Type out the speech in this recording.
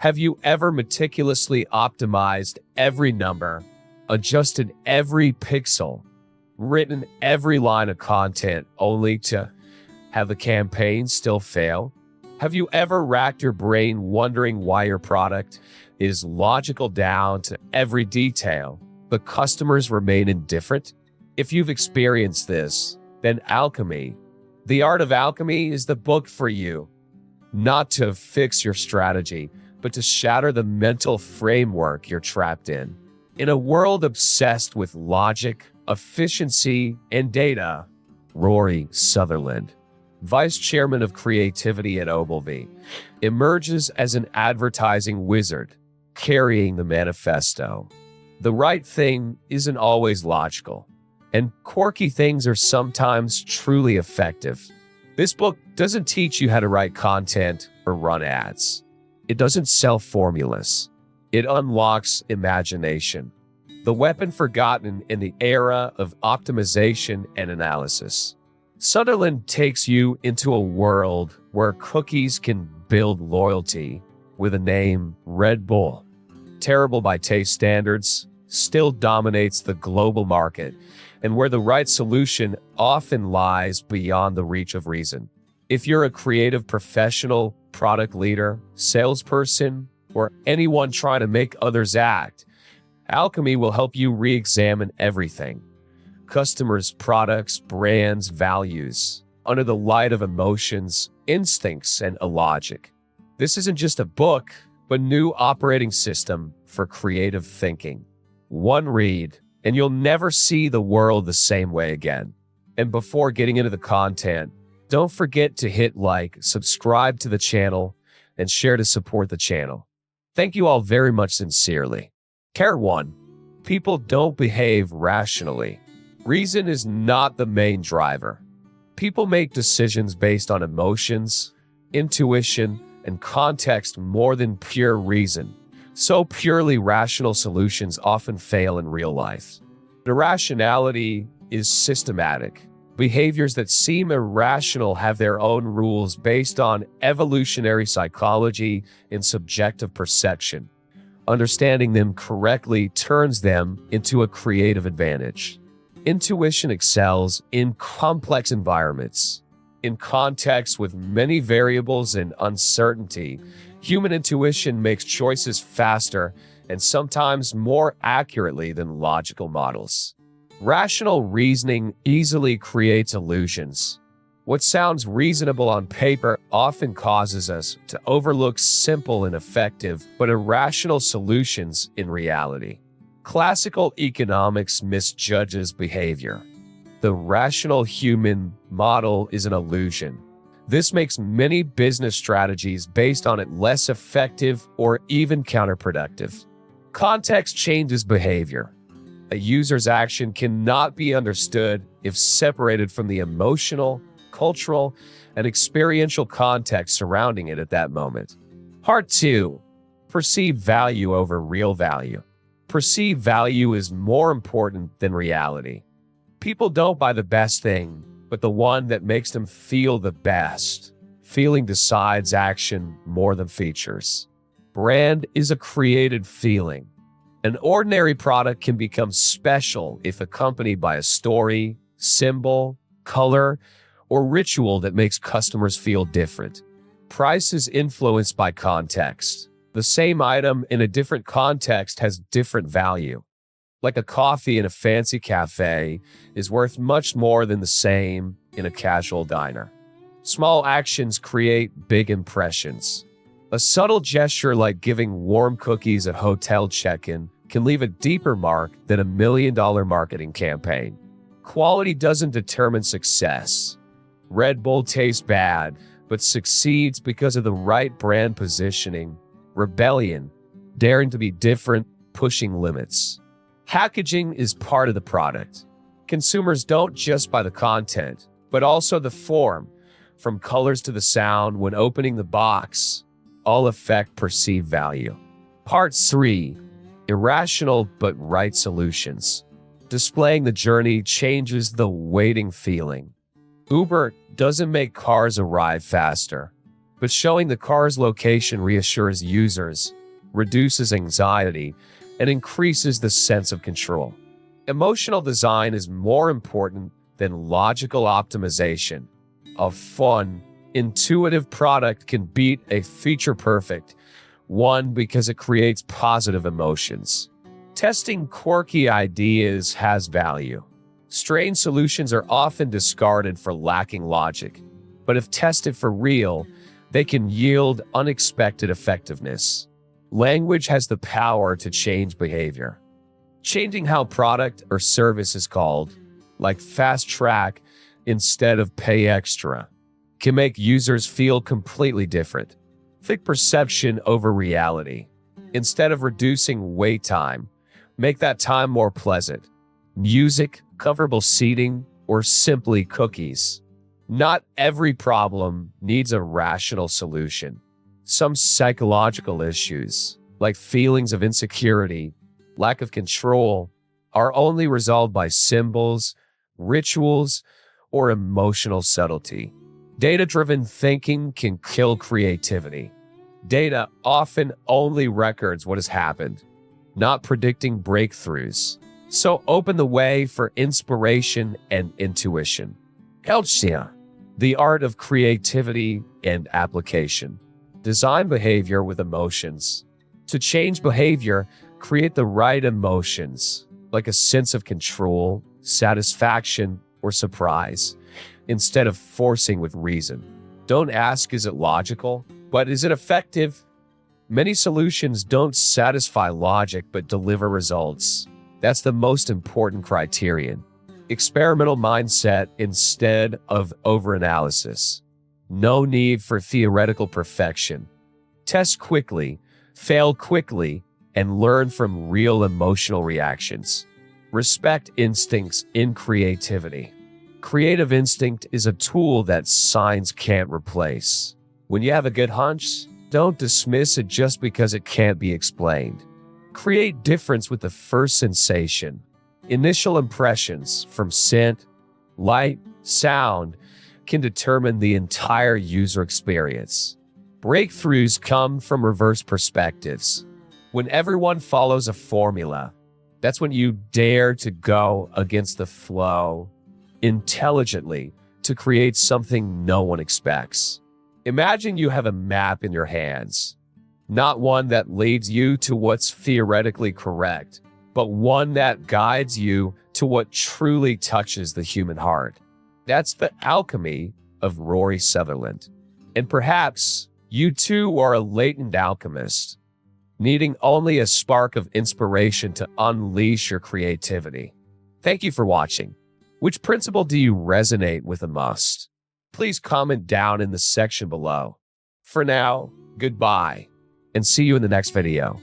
Have you ever meticulously optimized every number, adjusted every pixel, written every line of content only to have the campaign still fail? Have you ever racked your brain wondering why your product is logical down to every detail, but customers remain indifferent? If you've experienced this, then Alchemy, The Art of Alchemy is the book for you. Not to fix your strategy, but to shatter the mental framework you're trapped in. In a world obsessed with logic, efficiency, and data, Rory Sutherland, vice chairman of creativity at Ogilvy, emerges as an advertising wizard, carrying the manifesto. The right thing isn't always logical, and quirky things are sometimes truly effective. This book doesn't teach you how to write content or run ads. It doesn't sell formulas. It unlocks imagination, the weapon forgotten in the era of optimization and analysis. Sutherland takes you into a world where cookies can build loyalty with a name, Red Bull. Terrible by taste standards, still dominates the global market, and where the right solution often lies beyond the reach of reason. If you're a creative professional, product leader, salesperson, or anyone trying to make others act, Alchemy will help you re-examine everything. Customers, products, brands, values, under the light of emotions, instincts, and a logic. This isn't just a book, but a new operating system for creative thinking. One read, and you'll never see the world the same way again. And before getting into the content, don't forget to hit like, subscribe to the channel, and share to support the channel. Thank you all very much sincerely. Care 1. People don't behave rationally. Reason is not the main driver. People make decisions based on emotions, intuition, and context more than pure reason. So purely rational solutions often fail in real life. Irrationality is systematic. Behaviors that seem irrational have their own rules based on evolutionary psychology and subjective perception. Understanding them correctly turns them into a creative advantage. Intuition excels in complex environments. In contexts with many variables and uncertainty, human intuition makes choices faster and sometimes more accurately than logical models. Rational reasoning easily creates illusions. What sounds reasonable on paper often causes us to overlook simple and effective but irrational solutions in reality. Classical economics misjudges behavior. The rational human model is an illusion. This makes many business strategies based on it less effective or even counterproductive. Context changes behavior. A user's action cannot be understood if separated from the emotional, cultural, and experiential context surrounding it at that moment. Part 2. Perceived value over real value. Perceived value is more important than reality. People don't buy the best thing, but the one that makes them feel the best. Feeling decides action more than features. Brand is a created feeling. An ordinary product can become special if accompanied by a story, symbol, color, or ritual that makes customers feel different. Price is influenced by context. The same item in a different context has different value. Like a coffee in a fancy cafe is worth much more than the same in a casual diner. Small actions create big impressions. A subtle gesture like giving warm cookies at hotel check-in can leave a deeper mark than $1 million marketing campaign. Quality doesn't determine success. Red Bull tastes bad, but succeeds because of the right brand positioning, rebellion, daring to be different, pushing limits. Packaging is part of the product. Consumers don't just buy the content, but also the form, from colors to the sound when opening the box, all affect perceived value. Part 3. Irrational but right solutions. Displaying the journey changes the waiting feeling. Uber doesn't make cars arrive faster, but showing the car's location reassures users, reduces anxiety, and increases the sense of control. Emotional design is more important than logical optimization. A fun, intuitive product can beat a feature-perfect one because it creates positive emotions. Testing quirky ideas has value. Strange solutions are often discarded for lacking logic, but if tested for real, they can yield unexpected effectiveness. Language has the power to change behavior. Changing how product or service is called, like fast track instead of pay extra, can make users feel completely different. Think perception over reality. Instead of reducing wait time, make that time more pleasant. Music, comfortable seating, or simply cookies. Not every problem needs a rational solution. Some psychological issues, like feelings of insecurity, lack of control, are only resolved by symbols, rituals, or emotional subtlety. Data-driven thinking can kill creativity. Data often only records what has happened, not predicting breakthroughs. So open the way for inspiration and intuition. Alchemy, the art of creativity and application. Design behavior with emotions. To change behavior, create the right emotions, like a sense of control, satisfaction, or surprise, instead of forcing with reason. Don't ask, is it logical? But is it effective? Many solutions don't satisfy logic but deliver results. That's the most important criterion. Experimental mindset instead of overanalysis. No need for theoretical perfection. Test quickly, fail quickly, and learn from real emotional reactions. Respect instincts in creativity. Creative instinct is a tool that science can't replace. When you have a good hunch, don't dismiss it just because it can't be explained. Create difference with the first sensation. Initial impressions from scent, light, sound can determine the entire user experience. Breakthroughs come from reverse perspectives. When everyone follows a formula, that's when you dare to go against the flow intelligently to create something no one expects. Imagine you have a map in your hands, not one that leads you to what's theoretically correct, but one that guides you to what truly touches the human heart. That's the alchemy of Rory Sutherland. And perhaps you too are a latent alchemist, needing only a spark of inspiration to unleash your creativity. Thank you for watching. Which principle do you resonate with the most? Please comment down in the section below. For now, goodbye, and see you in the next video.